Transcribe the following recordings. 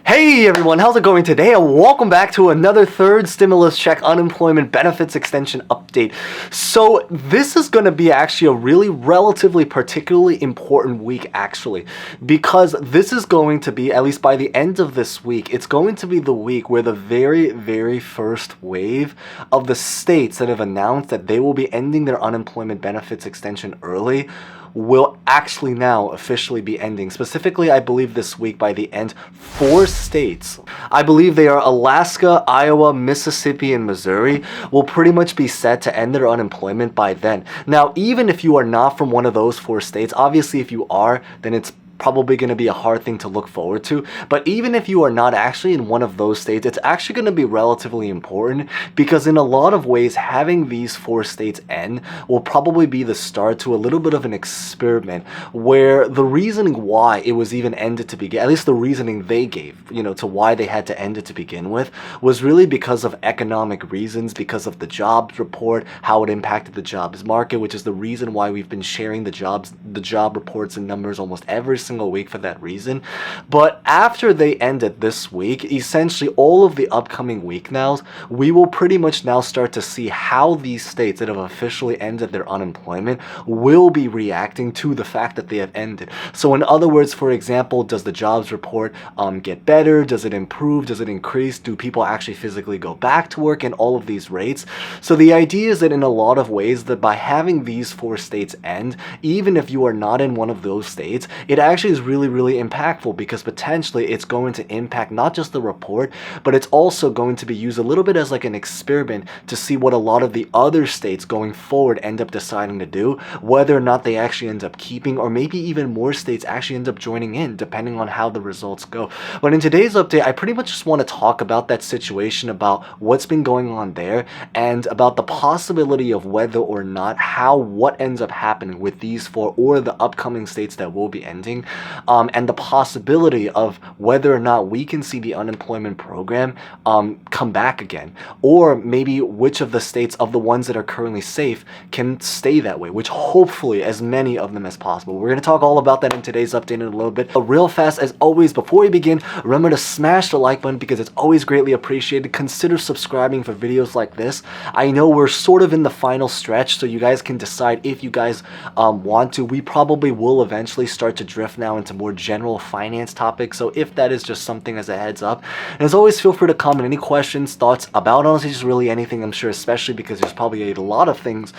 Hey everyone, how's it going today? And welcome back to another third stimulus check unemployment benefits extension update. So this is going to be actually a really relatively particularly important week actually, because this is going to be, at least by the end of this week, it's going to be the week where the very first wave of the states that have announced that they will be ending their unemployment benefits extension early will actually now officially be ending. Specifically, I believe this week by the end, 4 states, I believe they are Alaska, Iowa, Mississippi, and Missouri, will pretty much be set to end their unemployment by then. Now, even if you are not from one of those 4 states, obviously if you are, then it's probably going to be a hard thing to look forward to. But even if you are not actually in one of those states, it's actually going to be relatively important, because in a lot of ways, having these 4 states end will probably be the start to a little bit of an experiment where the reasoning why it was even ended to begin, at least the reasoning they gave, to why they had to end it to begin with, was really because of economic reasons, because of the jobs report, how it impacted the jobs market, which is the reason why we've been sharing the job reports and numbers almost every single week for that reason. But after they ended this week, essentially all of the upcoming week now, we will pretty much now start to see how these states that have officially ended their unemployment will be reacting to the fact that they have ended. So in other words, for example, does the jobs report get better? Does it improve? Does it increase? Do people actually physically go back to work, and all of these rates? So the idea is that in a lot of ways, that by having these 4 states end, even if you are not in one of those states, it actually is really impactful, because potentially it's going to impact not just the report, but it's also going to be used a little bit as like an experiment to see what a lot of the other states going forward end up deciding to do, whether or not they actually end up keeping, or maybe even more states actually end up joining in, depending on how the results go. But in today's update, I pretty much just want to talk about that situation, about what's been going on there, and about the possibility of whether or not what ends up happening with these 4 or the upcoming states that will be ending. And the possibility of whether or not we can see the unemployment program come back again, or maybe which of the states, of the ones that are currently safe, can stay that way, which hopefully as many of them as possible. We're going to talk all about that in today's update in a little bit. But real fast, as always, before we begin, remember to smash the like button, because it's always greatly appreciated. Consider subscribing for videos like this. I know we're sort of in the final stretch, so you guys can decide if you guys want to. We probably will eventually start to drift now into more general finance topics, so if that is just something as a heads up. And as always, feel free to comment any questions, thoughts about honestly just really anything, I'm sure, especially because there's probably a lot of things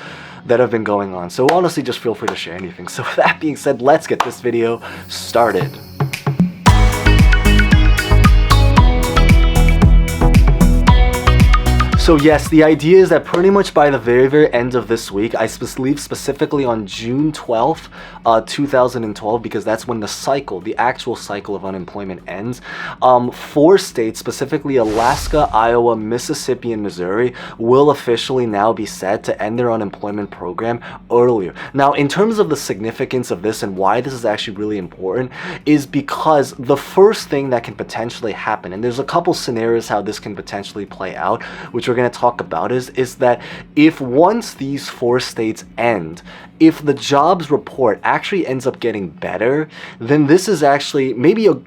that have been going on, so honestly just feel free to share anything. So with that being said, let's get this video started. So yes, the idea is that pretty much by the very end of this week, I believe specifically on June 12th, 2012, because that's when the actual cycle of unemployment ends, 4 states, specifically Alaska, Iowa, Mississippi, and Missouri, will officially now be set to end their unemployment program earlier. Now, in terms of the significance of this and why this is actually really important, is because the first thing that can potentially happen, and there's a couple scenarios how this can potentially play out, which we're going to talk about, is that if once these 4 states end, if the jobs report actually ends up getting better, then this is actually maybe a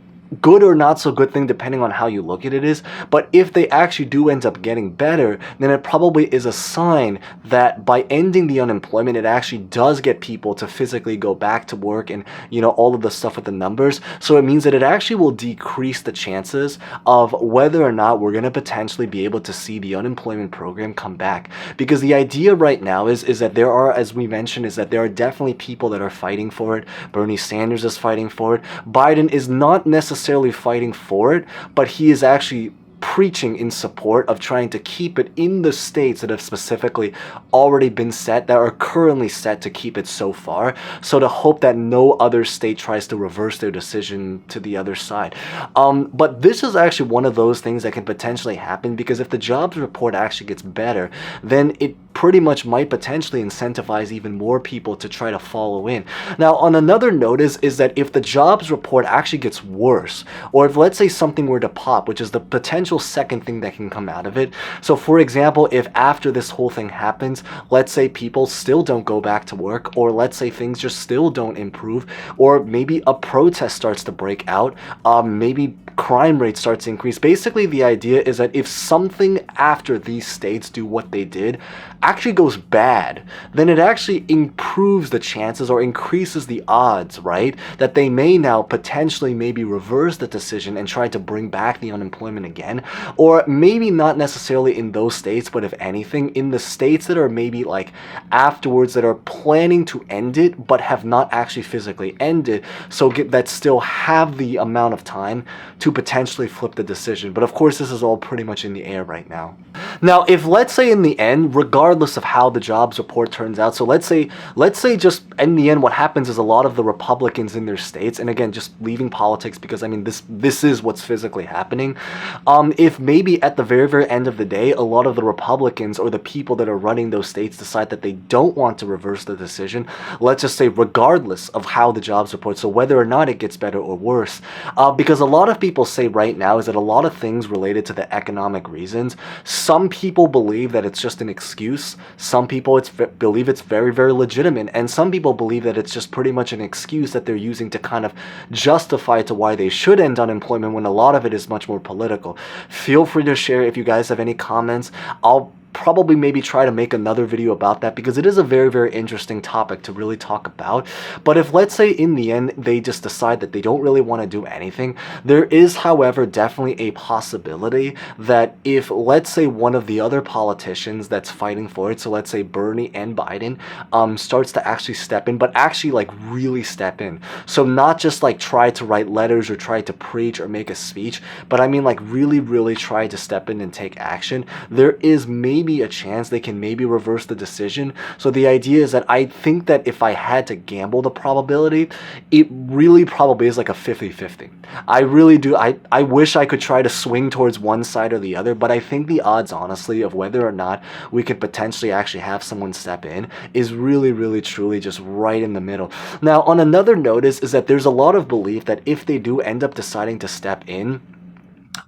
good or not so good thing, depending on how you look at it is. But if they actually do end up getting better, then it probably is a sign that by ending the unemployment, it actually does get people to physically go back to work, and all of the stuff with the numbers. So it means that it actually will decrease the chances of whether or not we're going to potentially be able to see the unemployment program come back. Because the idea right now is that there are, as we mentioned, is that there are definitely people that are fighting for it. Bernie Sanders is fighting for it. Biden is not necessarily fighting for it, but he is actually preaching in support of trying to keep it in the states that have specifically already been set, that are currently set to keep it so far, so to hope that no other state tries to reverse their decision to the other side. But this is actually one of those things that can potentially happen, because if the jobs report actually gets better, then it pretty much might potentially incentivize even more people to try to follow in. Now, on another note is that if the jobs report actually gets worse, or if let's say something were to pop, which is the potential second thing that can come out of it. So for example, if after this whole thing happens, let's say people still don't go back to work, or let's say things just still don't improve, or maybe a protest starts to break out, maybe crime rate starts to increase. Basically, the idea is that if something after these states do what they did actually goes bad, then it actually improves the chances or increases the odds, right, that they may now potentially maybe reverse the decision and try to bring back the unemployment again. Or maybe not necessarily in those states, but if anything, in the states that are maybe like afterwards that are planning to end it but have not actually physically ended, so that still have the amount of time to potentially flip the decision. But of course, this is all pretty much in the air right now. Now, if let's say in the end, regardless of how the jobs report turns out, so let's say just in the end, what happens is a lot of the Republicans in their states, and again, just leaving politics because I mean this is what's physically happening. If maybe at the very end of the day, a lot of the Republicans or the people that are running those states decide that they don't want to reverse the decision, let's just say regardless of how the jobs report, so whether or not it gets better or worse, because a lot of people say right now is that a lot of things related to the economic reasons, some people believe that it's just an excuse, some people believe it's very legitimate, and some people believe that it's just pretty much an excuse that they're using to kind of justify to why they should end unemployment, when a lot of it is much more political. Feel free to share if you guys have any comments. I'll probably maybe try to make another video about that because it is a very interesting topic to really talk about. But if let's say in the end they just decide that they don't really want to do anything, there is however definitely a possibility that if let's say one of the other politicians that's fighting for it, so let's say Bernie and Biden, starts to actually step in, but actually like really step in, so not just like try to write letters or try to preach or make a speech, but I mean like really try to step in and take action, there is maybe a chance they can maybe reverse the decision. So the idea is that I think that if I had to gamble the probability, it really probably is like a 50-50. I really do. I wish I could try to swing towards one side or the other, but I think the odds honestly of whether or not we could potentially actually have someone step in is really truly just right in the middle. Now, on another note is that there's a lot of belief that if they do end up deciding to step in,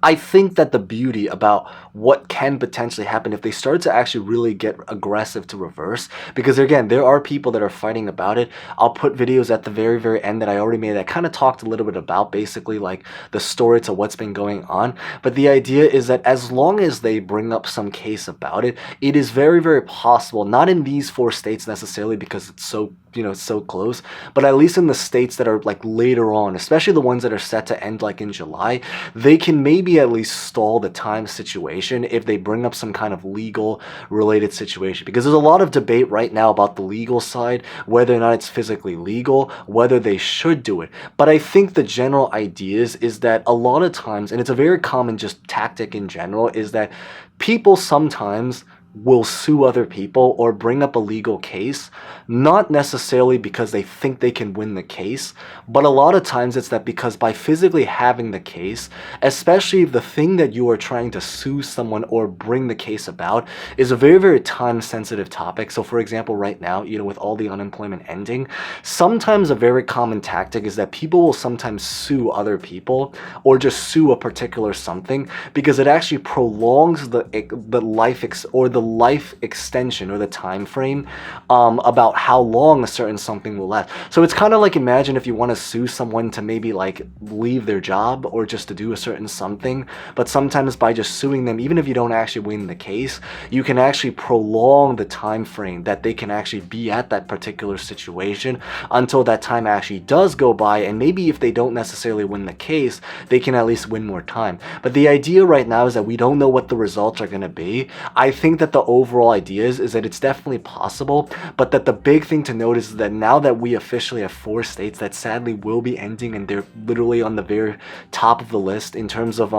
I think that the beauty about what can potentially happen if they start to actually really get aggressive to reverse, because again, there are people that are fighting about it. I'll put videos at the very end that I already made that kind of talked a little bit about basically like the story to what's been going on. But the idea is that as long as they bring up some case about it, it is very possible, not in these 4 states necessarily because it's so, you know, so close, but at least in the states that are like later on, especially the ones that are set to end like in July, they can maybe at least stall the time situation if they bring up some kind of legal related situation, because there's a lot of debate right now about the legal side, whether or not it's physically legal, whether they should do it. But I think the general idea is that a lot of times, and it's a very common just tactic in general, is that people sometimes will sue other people or bring up a legal case, not necessarily because they think they can win the case, but a lot of times it's that because by physically having the case, especially if the thing that you are trying to sue someone or bring the case about is a very time-sensitive topic. So for example, right now, you know, with all the unemployment ending, sometimes a very common tactic is that people will sometimes sue other people or just sue a particular something because it actually prolongs the life extension or the time frame about how long a certain something will last. So it's kind of like, imagine if you want to sue someone to maybe like leave their job or just to do a certain something, but sometimes by just suing them, even if you don't actually win the case, you can actually prolong the time frame that they can actually be at that particular situation until that time actually does go by, and maybe if they don't necessarily win the case, they can at least win more time. But the idea right now is that we don't know what the results are going to be. I think that the overall idea is that it's definitely possible, but that the big thing to notice is that now that we officially have 4 states that sadly will be ending, and they're literally on the very top of the list in terms of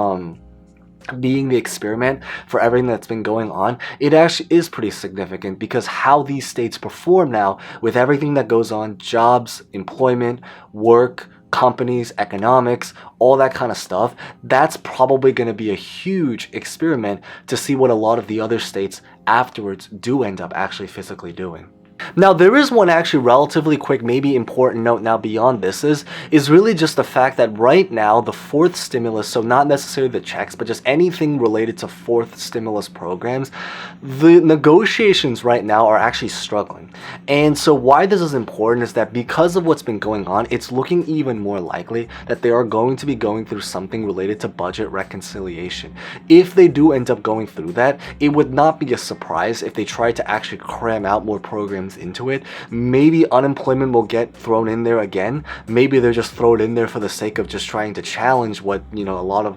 being the experiment for everything that's been going on, it actually is pretty significant, because how these states perform now with everything that goes on, jobs, employment, work, companies, economics, all that kind of stuff, that's probably going to be a huge experiment to see what a lot of the other states afterwards do end up actually physically doing. Now, there is one actually relatively quick, maybe important note now beyond this is really just the fact that right now the fourth stimulus, so not necessarily the checks, but just anything related to fourth stimulus programs, the negotiations right now are actually struggling. And so why this is important is that because of what's been going on, it's looking even more likely that they are going to be going through something related to budget reconciliation. If they do end up going through that, it would not be a surprise if they try to actually cram out more programs into it. Maybe unemployment will get thrown in there again. Maybe they're just thrown in there for the sake of just trying to challenge what, a lot of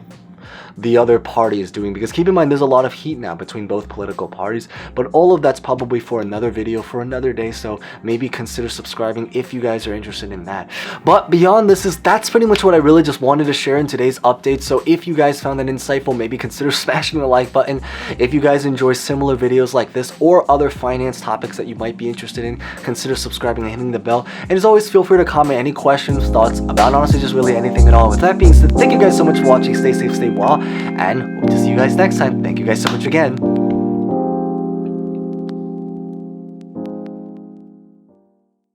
the other party is doing, because keep in mind there's a lot of heat now between both political parties, but all of that's probably for another video for another day, so maybe consider subscribing if you guys are interested in that. But beyond this, that's pretty much what I really just wanted to share in today's update. So if you guys found that insightful, maybe consider smashing the like button. If you guys enjoy similar videos like this or other finance topics that you might be interested in, consider subscribing and hitting the bell. And as always, feel free to comment any questions, thoughts about honestly just really anything at all. With that being said, thank you guys so much for watching. Stay safe, stay well, and hope to see you guys next time. Thank you guys so much again.